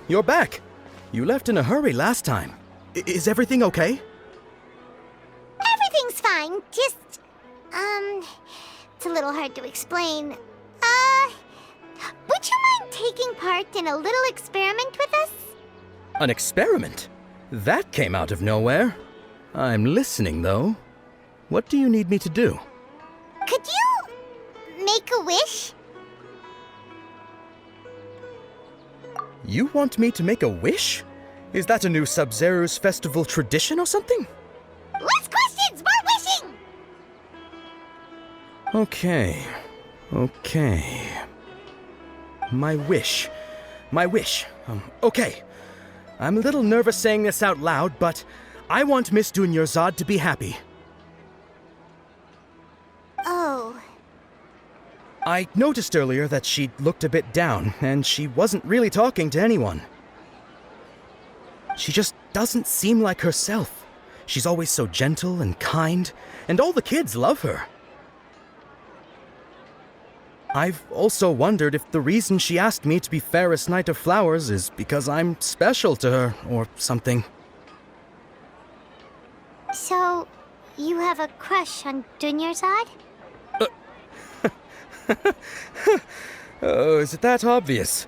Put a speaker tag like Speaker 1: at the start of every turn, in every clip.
Speaker 1: You're back. You left in a hurry last time. Is everything okay?
Speaker 2: Everything's fine, just... it's a little hard to explain. Would you mind taking part in a little experiment with us?
Speaker 1: An experiment? That came out of nowhere. I'm listening, though. What do you need me to do?
Speaker 2: Could you make a wish?
Speaker 1: You want me to make a wish? Is that a new Sub-Zero's festival tradition or something?
Speaker 2: Less questions, more wishing!
Speaker 1: Okay. My wish. Okay. I'm a little nervous saying this out loud, but I want Miss Dunyarzad to be happy.
Speaker 2: Oh.
Speaker 1: I noticed earlier that she looked a bit down, and she wasn't really talking to anyone. She just doesn't seem like herself. She's always so gentle and kind, and all the kids love her. I've also wondered if the reason she asked me to be Fairest Knight of Flowers is because I'm special to her, or something.
Speaker 2: So, you have a crush on Dunyarzad?
Speaker 1: Oh, is it that obvious?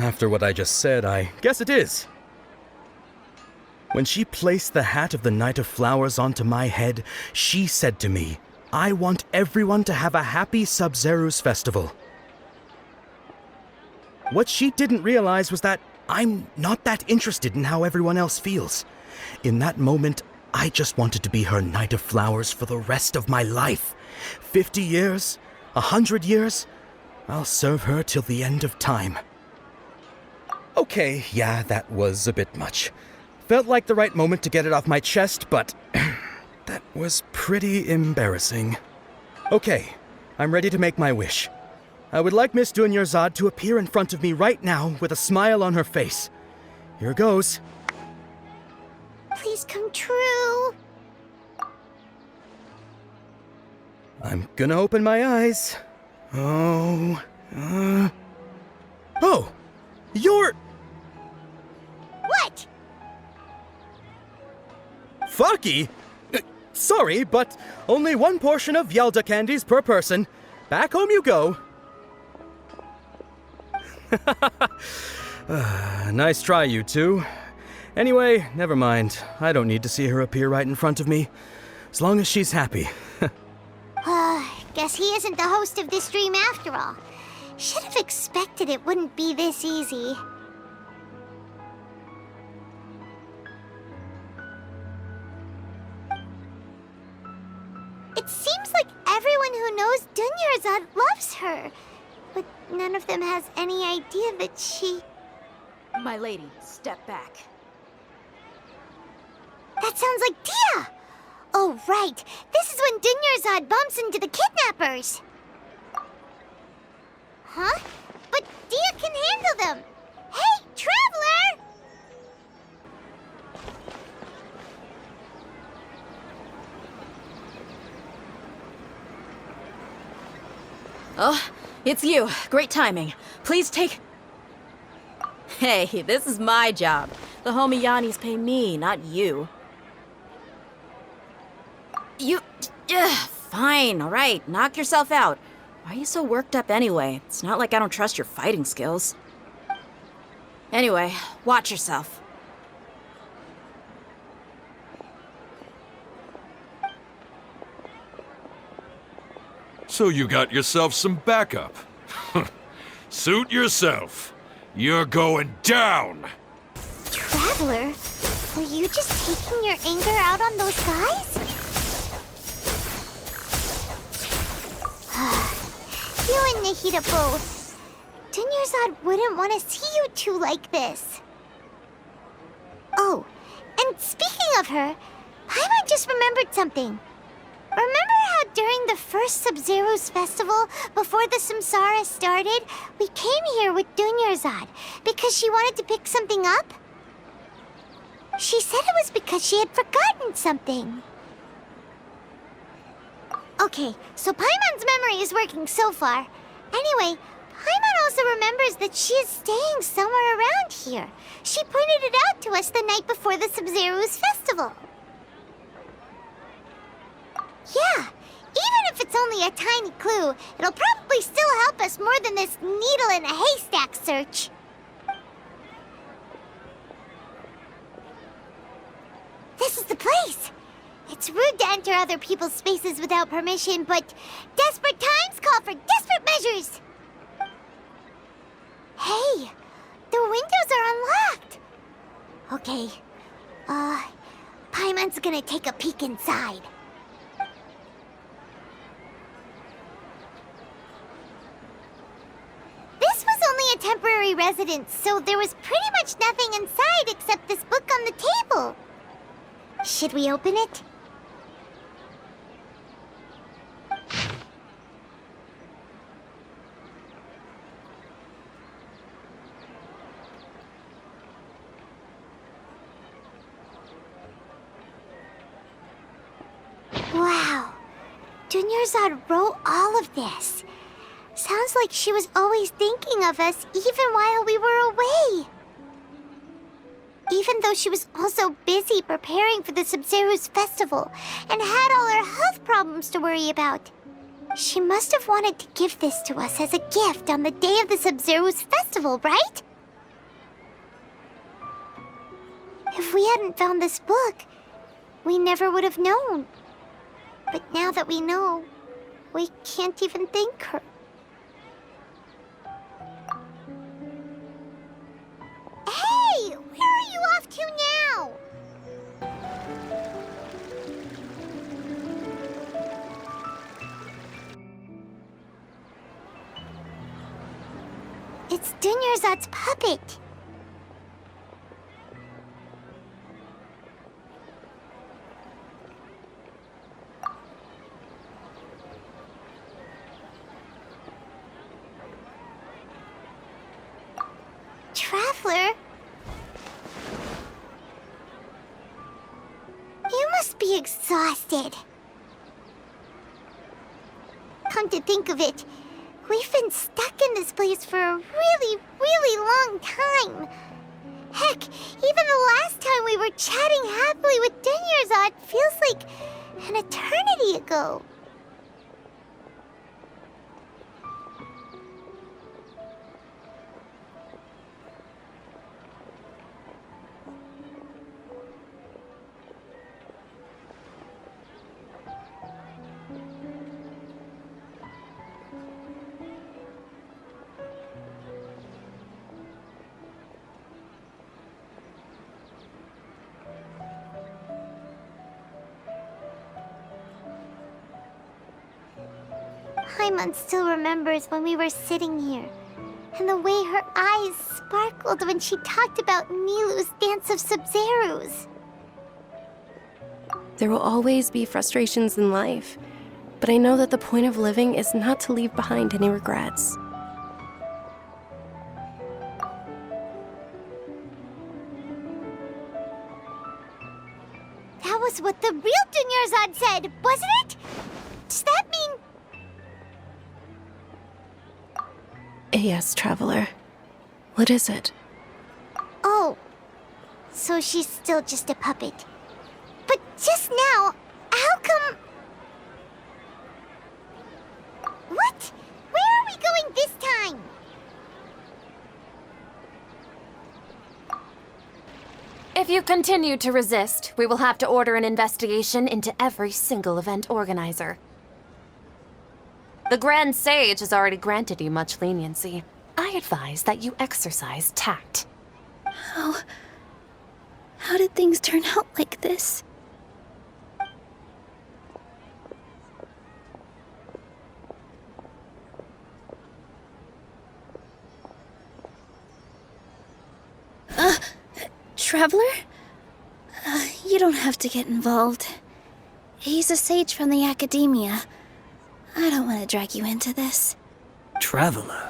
Speaker 1: After what I just said, I guess it is. When she placed the hat of the Knight of Flowers onto my head, she said to me, I want everyone to have a happy Sub-Zero's festival. What she didn't realize was that I'm not that interested in how everyone else feels. In that moment, I just wanted to be her Knight of Flowers for the rest of my life. 50 years, 100 years, I'll serve her till the end of time. Okay, yeah, that was a bit much. Felt like the right moment to get it off my chest, but that was pretty embarrassing. Okay, I'm ready to make my wish. I would like Miss Dunyarzad to appear in front of me right now with a smile on her face. Here goes.
Speaker 2: Please come true.
Speaker 1: I'm gonna open my eyes. Oh, you're...
Speaker 2: What?
Speaker 1: Fucky? Sorry, but only one portion of Yelda candies per person. Back home you go. Nice try, you two. Anyway, never mind. I don't need to see her appear right in front of me. As long as she's happy.
Speaker 2: Guess he isn't the host of this dream after all. Should have expected it wouldn't be this easy. It seems like everyone who knows Dunyarzad loves her. But none of them has any idea that she...
Speaker 3: My lady, step back.
Speaker 2: That sounds like Dia! Oh, right. This is when Dunyarzad bumps into the kidnappers. Huh? But Dia can handle them. Hey, Traveler!
Speaker 3: Oh, it's you. Great timing. Please take... Hey, this is my job. The homie Yannis pay me, not you. Fine, alright. Knock yourself out. Why are you so worked up anyway? It's not like I don't trust your fighting skills. Anyway, watch yourself.
Speaker 4: So you got yourself some backup. Suit yourself. You're going down!
Speaker 2: Traveler, were you just taking your anger out on those guys? You and Nahida both. Dunyarzad wouldn't want to see you two like this. Oh, and speaking of her, Paimon just remembered something. Remember how during the first Sub-Zero's festival, before the Samsara started, we came here with Dunyarzad because she wanted to pick something up? She said it was because she had forgotten something. Okay, so Paimon's memory is working so far. Anyway, Paimon also remembers that she is staying somewhere around here. She pointed it out to us the night before the Sumeru's festival. Yeah, even if it's only a tiny clue, it'll probably still help us more than this needle in a haystack search. This is the place! It's rude to enter other people's spaces without permission, but desperate times call for desperate measures! Hey, the windows are unlocked! Okay, Paimon's gonna take a peek inside. This was only a temporary residence, so there was pretty much nothing inside except this book on the table. Should we open it? Wow, Dunyarzad wrote all of this. Sounds like she was always thinking of us even while we were away. Even though she was also busy preparing for the Sumeru's festival and had all her health problems to worry about. She must have wanted to give this to us as a gift on the day of the Sumeru's festival, right? If we hadn't found this book, we never would have known. But now that we know, we can't even thank her. Hey! Where are you off to now? It's Dunyarzad's puppet. Traveler? You must be exhausted. Come to think of it, we've been stuck in this place for a really, really long time. Heck, even the last time we were chatting happily with Dunyarzad feels like an eternity ago. Paimon still remembers when we were sitting here, and the way her eyes sparkled when she talked about Nilu's Dance of Sub-Zerus.
Speaker 5: There will always be frustrations in life, but I know that the point of living is not to leave behind any regrets.
Speaker 2: That was what the real Dunyarzad said, wasn't it? Does that mean...
Speaker 5: Yes, Traveler. What is it?
Speaker 2: Oh, so she's still just a puppet. But just now, how come... What? Where are we going this time?
Speaker 6: If you continue to resist, we will have to order an investigation into every single event organizer. The Grand Sage has already granted you much leniency. I advise that you exercise tact.
Speaker 7: How did things turn out like this? Traveler? You don't have to get involved. He's a sage from the Academia. I don't want to drag you into this.
Speaker 8: Traveler?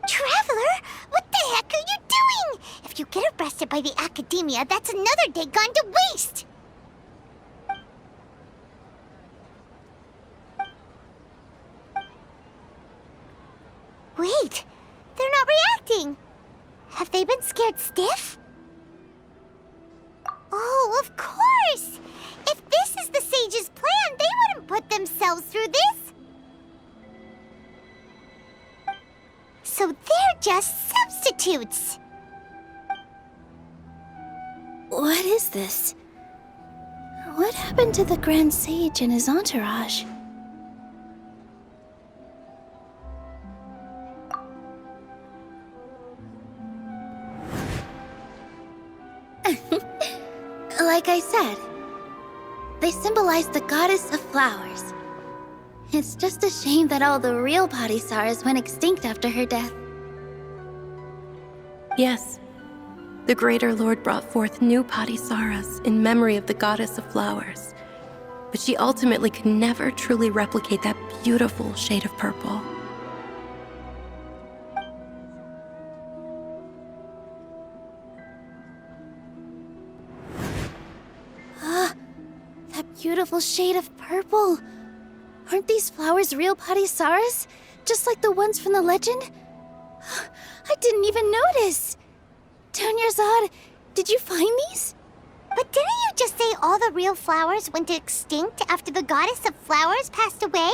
Speaker 2: Traveler? What the heck are you doing? If you get arrested by the Academia, that's another day gone to waste! they been scared stiff? Oh, of course! If this is the sage's plan, they wouldn't put themselves through this. So they're just substitutes.
Speaker 7: What is this? What happened to the Grand Sage and his entourage? Like I said, they symbolize the goddess of flowers. It's just a shame that all the real Padisaras went extinct after her death.
Speaker 5: Yes, the Greater Lord brought forth new Padisaras in memory of the goddess of flowers, but she ultimately could never truly replicate that beautiful shade of purple.
Speaker 7: That beautiful shade of purple. Aren't these flowers real Padisaras? Just like the ones from the legend? I didn't even notice. Dunyarzad, did you find these?
Speaker 2: But didn't you just say all the real flowers went extinct after the goddess of flowers passed away?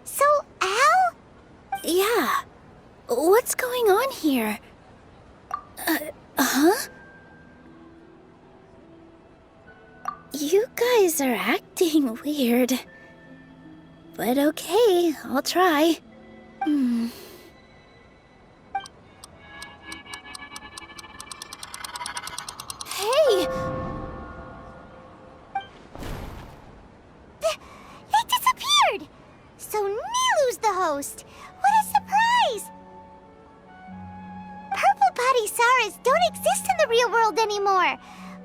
Speaker 2: So, Al?
Speaker 7: Yeah. What's going on here? Huh? You guys are acting weird. But okay, I'll try. Hey!
Speaker 2: They disappeared! So Nilu's the host! What a surprise! Purple Padisaras don't exist in the real world anymore.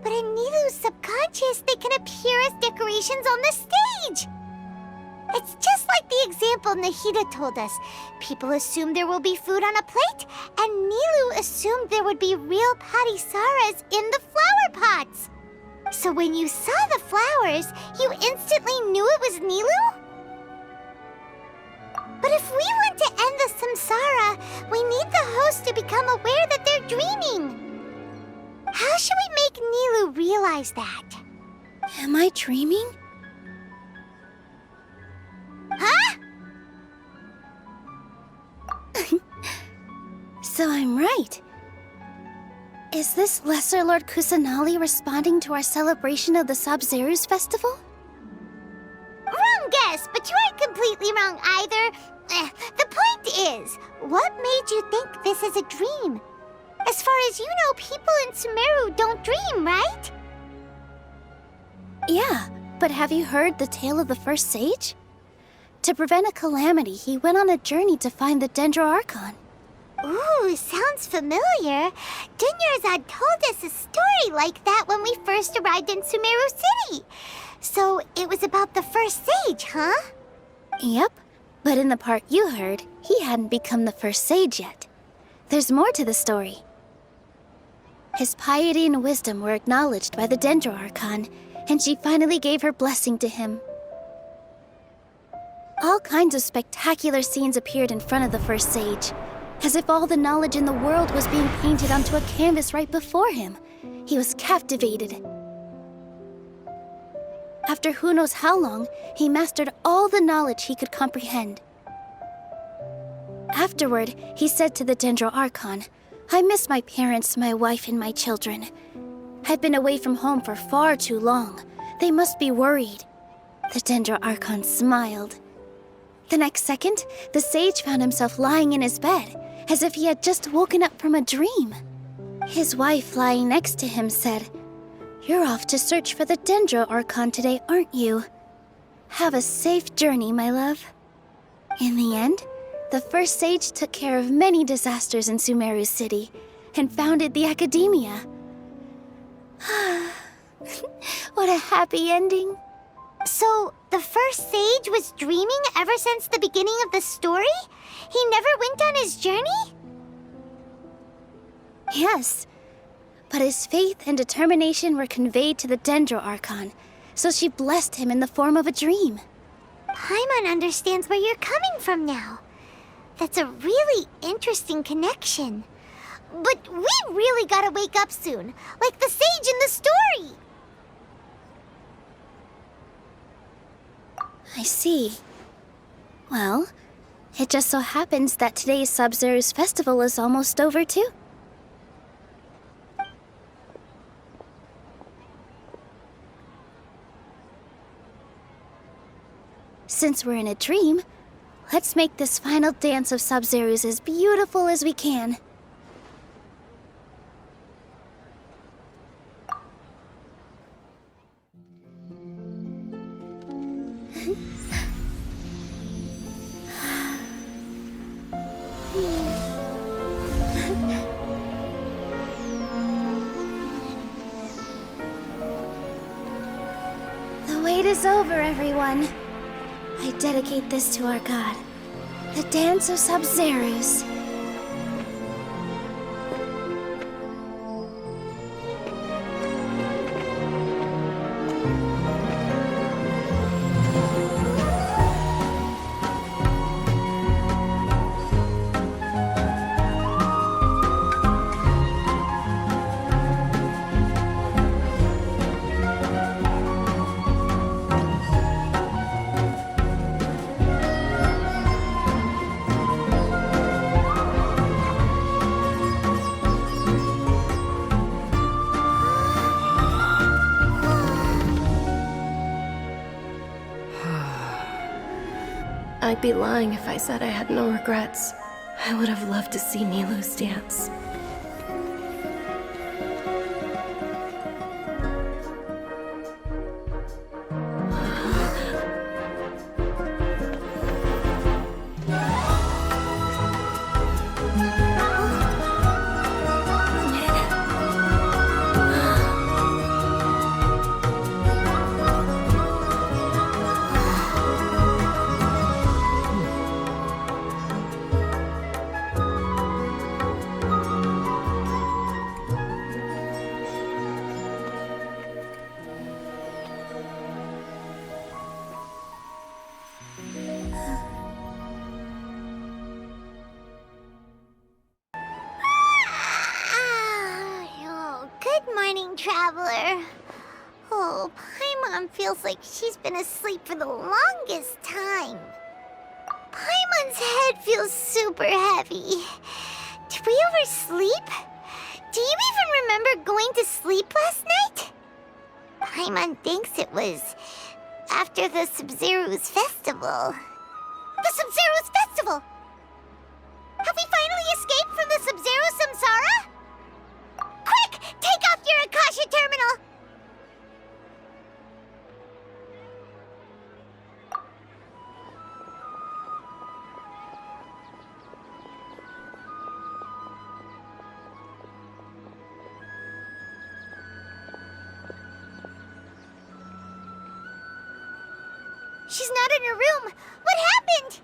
Speaker 2: But in Nilu's subconscious, they can appear as decorations on the stage. It's just like the example Nahida told us. People assumed there will be food on a plate, and Nilu assumed there would be real Padisaras in the flower pots. So when you saw the flowers, you instantly knew it was Nilu? But if we want to end the samsara, we need the host to become aware that they're dreaming. How should we make Nilu realize that?
Speaker 7: Am I dreaming?
Speaker 2: Huh?
Speaker 7: So I'm right. Is this Lesser Lord Kusanali responding to our celebration of the Sabzeruz festival?
Speaker 2: Wrong guess, but you aren't completely wrong either. The point is, what made you think this is a dream? As far as you know, people in Sumeru don't dream, right?
Speaker 7: Yeah, but have you heard the tale of the first sage? To prevent a calamity, he went on a journey to find the Dendroarchon.
Speaker 2: Ooh, sounds familiar. Dunyarzad told us a story like that when we first arrived in Sumeru City. So it was about the first sage, huh?
Speaker 7: Yep, but in the part you heard, he hadn't become the first sage yet. There's more to the story. His piety and wisdom were acknowledged by the Dendroarchon, and she finally gave her blessing to him. All kinds of spectacular scenes appeared in front of the first sage, as if all the knowledge in the world was being painted onto a canvas right before him. He was captivated. After who knows how long, he mastered all the knowledge he could comprehend. Afterward, he said to the Dendroarchon, "I miss my parents, my wife, and my children. I've been away from home for far too long. They must be worried." The Dendroarchon smiled. The next second, the sage found himself lying in his bed, as if he had just woken up from a dream. His wife, lying next to him, said, "You're off to search for the Dendroarchon today, aren't you? Have a safe journey, my love." In the end, the first sage took care of many disasters in Sumeru City and founded the Academia. What a happy ending.
Speaker 2: So, the first sage was dreaming ever since the beginning of the story? He never went on his journey?
Speaker 7: Yes, but his faith and determination were conveyed to the Dendroarchon, so she blessed him in the form of a dream.
Speaker 2: Paimon understands where you're coming from now. That's a really interesting connection. But we really gotta wake up soon, like the sage in the story.
Speaker 7: I see. Well, it just so happens that today's Sub-Zero's festival is almost over, too. Since we're in a dream, let's make this final dance of Sub-Zero's as beautiful as we can. The wait is over, everyone. I dedicate this to our god, the Dance of Sub-Zero's.
Speaker 5: I'd be lying if I said I had no regrets. I would have loved to see Nilou's dance.
Speaker 2: Oh, good morning, traveler. Oh, Paimon feels like she's been asleep for the longest time. Paimon's head feels super heavy. Did we oversleep? Do you even remember going to sleep last night? Paimon thinks it was after the Sub-Zero's festival. The Sub-Zero's festival! Have we finally escaped from the Sub-Zero Samsara? Quick! Take off your Akasha terminal! She's not in her room. What happened?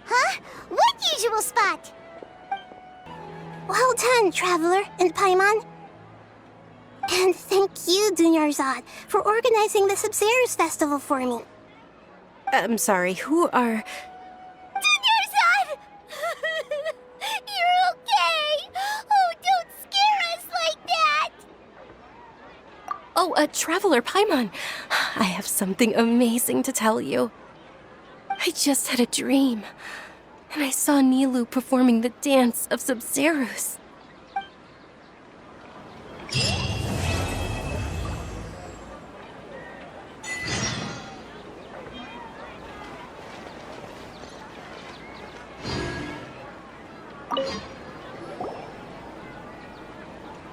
Speaker 2: Huh? What usual spot? Well done, Traveler and Paimon. And thank you, Dunyarzad, for organizing the Sub-Zero's festival for me.
Speaker 5: I'm sorry, who are...
Speaker 2: Dunyarzad! You're okay! Oh, don't scare us like that!
Speaker 5: Oh, Traveler Paimon. I have something amazing to tell you. I just had a dream, and I saw Nilou performing the dance of Sub-Zero's.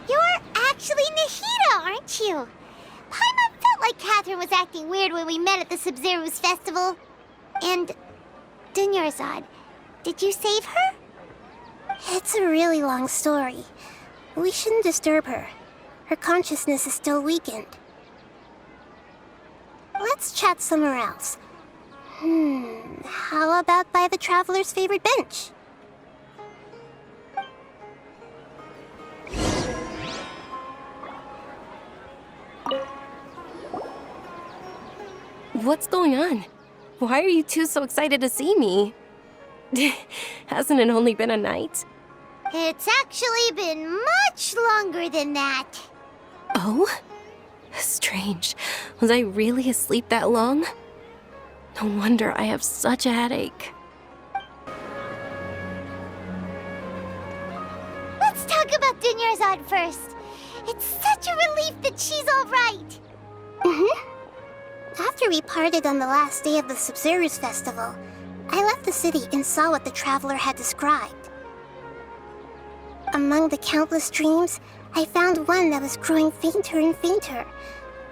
Speaker 2: You're actually Nahida, aren't you? Paimon felt like Catherine was acting weird when we met at the Sub-Zero's festival. And Dunyarzad, did you save her? It's a really long story. We shouldn't disturb her. Her consciousness is still weakened. Let's chat somewhere else. How about by the Traveler's favorite bench?
Speaker 5: What's going on? Why are you two so excited to see me? Hasn't it only been a night?
Speaker 2: It's actually been much longer than that.
Speaker 5: Oh? Strange. Was I really asleep that long? No wonder I have such a headache.
Speaker 2: Let's talk about Dunyarzad first. It's such a relief that she's all right. After we parted on the last day of the Sumeru's festival, I left the city and saw what the traveler had described. Among the countless dreams, I found one that was growing fainter and fainter.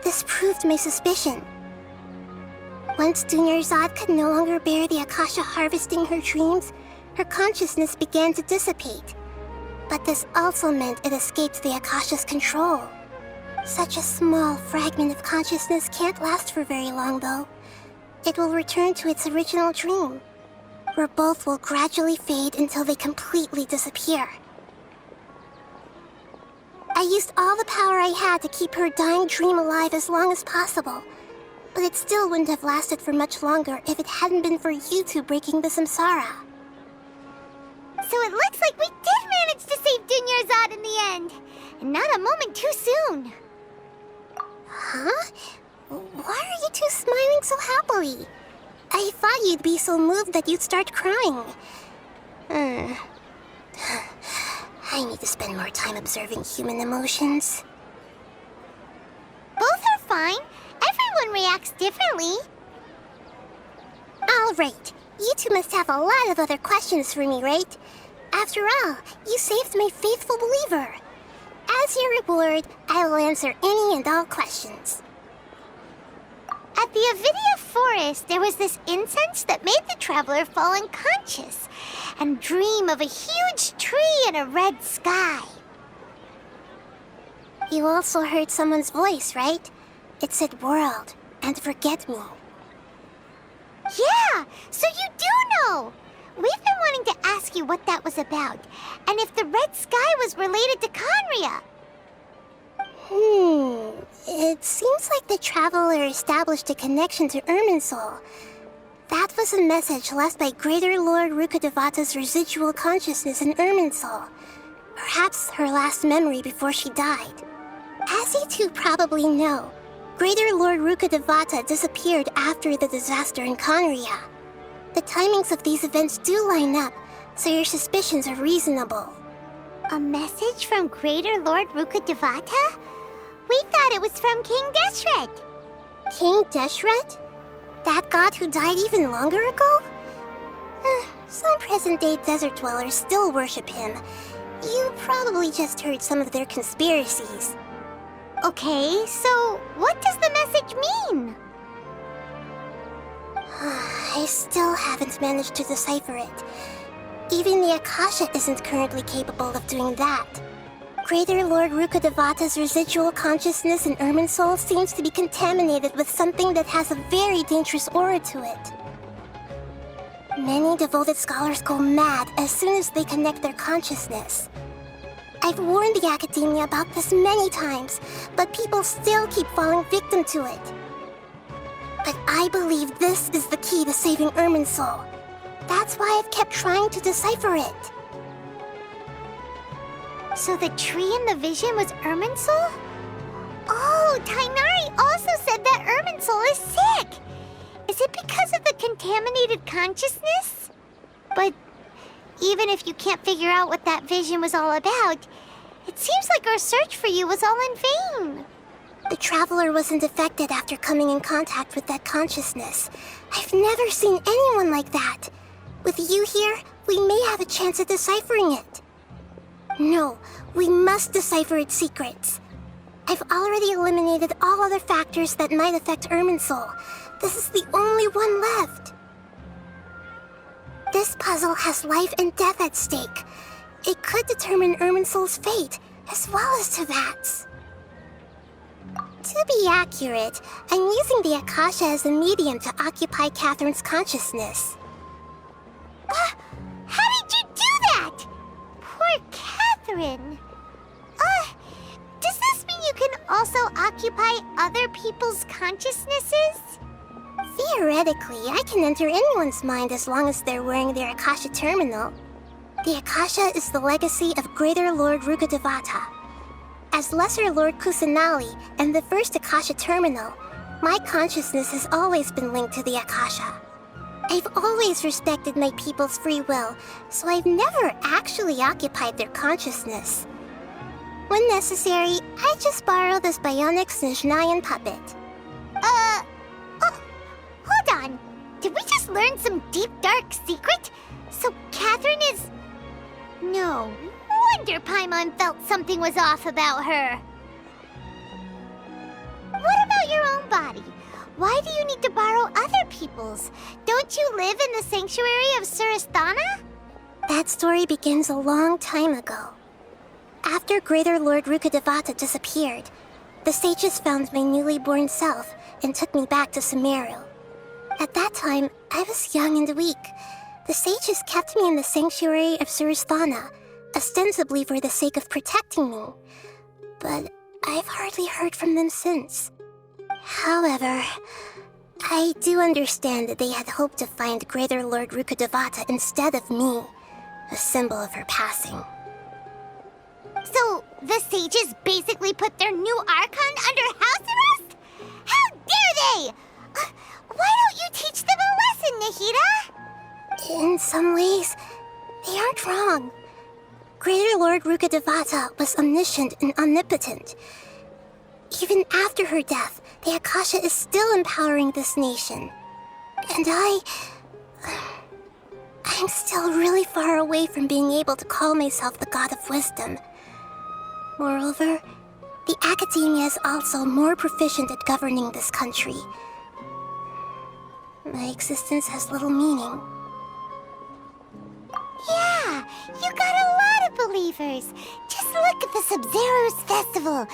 Speaker 2: This proved my suspicion. Once Dunyarzad could no longer bear the Akasha harvesting her dreams, her consciousness began to dissipate. But this also meant it escaped the Akasha's control. Such a small fragment of consciousness can't last for very long, though. It will return to its original dream, where both will gradually fade until they completely disappear. I used all the power I had to keep her dying dream alive as long as possible, but it still wouldn't have lasted for much longer if it hadn't been for you two breaking the samsara. So it looks like we did manage to save Dunyarzad in the end, and not a moment too soon. Huh? Why are you two smiling so happily? I thought you'd be so moved that you'd start crying. I need to spend more time observing human emotions. Both are fine. Everyone reacts differently. All right. You two must have a lot of other questions for me, right? After all, you saved my faithful believer. As your reward, I will answer any and all questions. At the Avidia forest, there was this incense that made the traveler fall unconscious and dream of a huge tree and a red sky. You also heard someone's voice, right? It said world and forget me. Yeah, so you do know! We've been wanting to ask you what that was about, and if the red sky was related to Conria. It seems like the traveler established a connection to Irminsul. That was a message left by Greater Lord Rukkhadevata's residual consciousness in Irminsul. Perhaps her last memory before she died. As you two probably know, Greater Lord Rukkhadevata disappeared after the disaster in Conria. The timings of these events do line up, so your suspicions are reasonable. A message from Greater Lord Rukkhadevata? We thought it was from King Deshret. King Deshret? That god who died even longer ago? Some present-day desert dwellers still worship him. You probably just heard some of their conspiracies. Okay, so what does the message mean? I still haven't managed to decipher it. Even the Akasha isn't currently capable of doing that. Greater Lord Rukkhadevata's residual consciousness in Irminsul seems to be contaminated with something that has a very dangerous aura to it. Many devoted scholars go mad as soon as they connect their consciousness. I've warned the Academia about this many times, but people still keep falling victim to it. But I believe this is the key to saving Irminsul. That's why I've kept trying to decipher it. So the tree in the vision was Irminsul? Oh, Tainari also said that Irminsul is sick! Is it because of the contaminated consciousness? But even if you can't figure out what that vision was all about, it seems like our search for you was all in vain. The traveler wasn't affected after coming in contact with that consciousness. I've never seen anyone like that. With you here, we may have a chance at deciphering it. No, we must decipher its secrets. I've already eliminated all other factors that might affect Irminsul. This is the only one left. This puzzle has life and death at stake. It could determine Irminsul's fate, as well as Tevat's. To be accurate, I'm using the Akasha as a medium to occupy Catherine's consciousness. How did you do that? Poor Catherine. Does this mean you can also occupy other people's consciousnesses? Theoretically, I can enter anyone's mind as long as they're wearing their Akasha terminal. The Akasha is the legacy of Greater Lord Rukkhadevata. As Lesser Lord Kusanali and the first Akasha terminal, my consciousness has always been linked to the Akasha. I've always respected my people's free will, so I've never actually occupied their consciousness. When necessary, I just borrow this bionic Snezhnayan puppet. Oh, hold on. Did we just learn some deep, dark secret? So Catherine is... No wonder Paimon felt something was off about her. What about your own body? Why do you need to borrow other people's? Don't you live in the sanctuary of Surasthana? That story begins a long time ago. After Greater Lord Rukkhadevata disappeared, the sages found my newly born self and took me back to Sumeru. At that time, I was young and weak. The sages kept me in the sanctuary of Surasthana, ostensibly for the sake of protecting me. But I've hardly heard from them since. However, I do understand that they had hoped to find Greater Lord Rukkhadevata instead of me, a symbol of her passing. So, the sages basically put their new Archon under house arrest? How dare they! Why don't you teach them a lesson, Nahida? In some ways, they aren't wrong. Greater Lord Rukkhadevata was omniscient and omnipotent. Even after her death, the Akasha is still empowering this nation. And I'm still really far away from being able to call myself the God of Wisdom. Moreover, the Academia is also more proficient at governing this country. My existence has little meaning. Yeah, you got a lot of believers. Just look at the Sub-Zero's festival.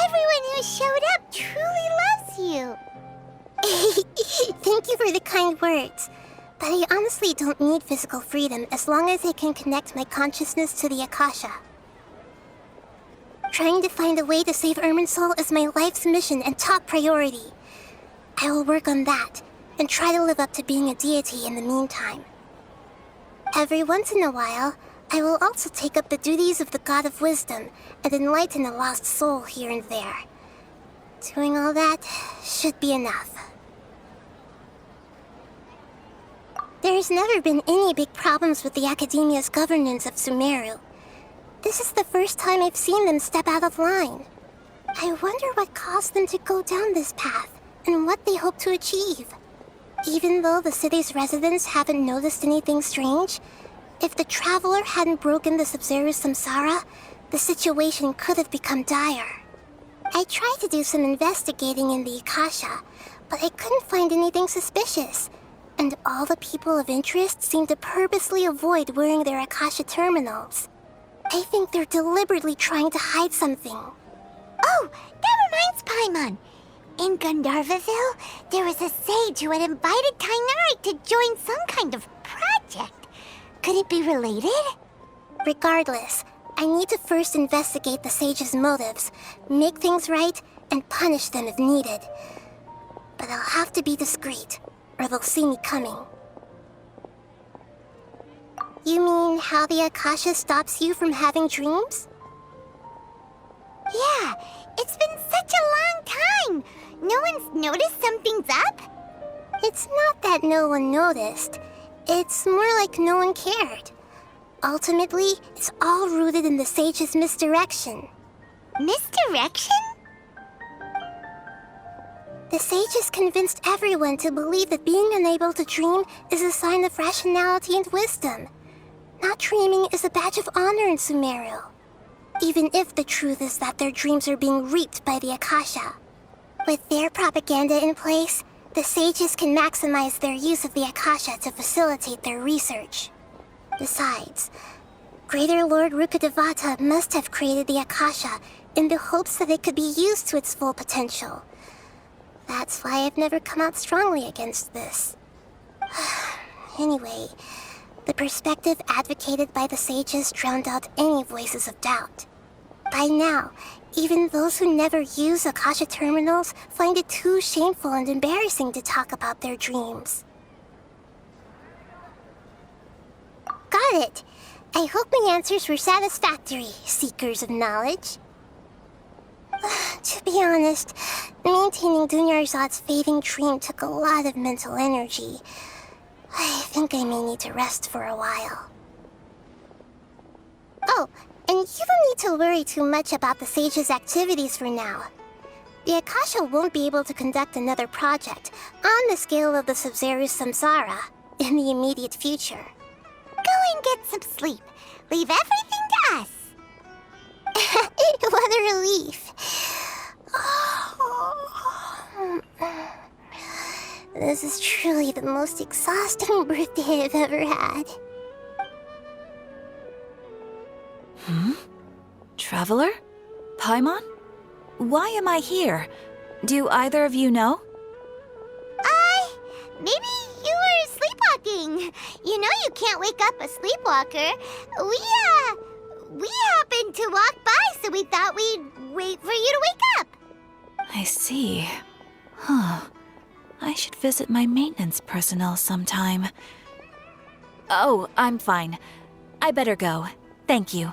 Speaker 2: Everyone who showed up truly loves you. Thank you for the kind words. But I honestly don't need physical freedom as long as I can connect my consciousness to the Akasha. Trying to find a way to save Irminsul is my life's mission and top priority. I will work on that, and try to live up to being a deity in the meantime. Every once in a while, I will also take up the duties of the God of Wisdom and enlighten a lost soul here and there. Doing all that should be enough. There's never been any big problems with the Academia's governance of Sumeru. This is the first time I've seen them step out of line. I wonder what caused them to go down this path, and what they hope to achieve. Even though the city's residents haven't noticed anything strange, if the Traveler hadn't broken the Sub-Zero's samsara, the situation could have become dire. I tried to do some investigating in the Akasha, but I couldn't find anything suspicious. And all the people of interest seem to purposely avoid wearing their Akasha terminals. I think they're deliberately trying to hide something. Oh, that reminds Paimon. In Gandharvaville, there was a sage who had invited Tainari to join some kind of project. Could it be related? Regardless, I need to first investigate the sage's motives, make things right, and punish them if needed. But I'll have to be discreet, or they'll see me coming. You mean how the Akasha stops you from having dreams? Yeah, it's been such a long time. No one's noticed something's up? It's not that no one noticed. It's more like no one cared. Ultimately, it's all rooted in the sage's misdirection. Misdirection? The sages convinced everyone to believe that being unable to dream is a sign of rationality and wisdom. Not dreaming is a badge of honor in Sumeru. Even if the truth is that their dreams are being reaped by the Akasha. With their propaganda in place, the sages can maximize their use of the Akasha to facilitate their research. Besides, Greater Lord Rukkhadevata must have created the Akasha in the hopes that it could be used to its full potential. That's why I've never come out strongly against this. Anyway, the perspective advocated by the sages drowned out any voices of doubt. By now, even those who never use Akasha terminals find it too shameful and embarrassing to talk about their dreams. Got it. I hope my answers were satisfactory, seekers of knowledge. To be honest, maintaining Dunyarzad's fading dream took a lot of mental energy. I think I may need to rest for a while. Oh, and you don't need to worry too much about the Sage's activities for now. The Akasha won't be able to conduct another project on the scale of the Sumeru Samsara in the immediate future. Go and get some sleep. Leave everything to us. What a relief. This is truly the most exhausting birthday I've ever had.
Speaker 8: Traveler? Paimon? Why am I here? Do either of you know?
Speaker 2: Maybe you were sleepwalking. You know you can't wake up a sleepwalker. We happened to walk by, so we thought we'd wait for you to wake up.
Speaker 8: I see. Huh. I should visit my maintenance personnel sometime. Oh, I'm fine. I better go. Thank you.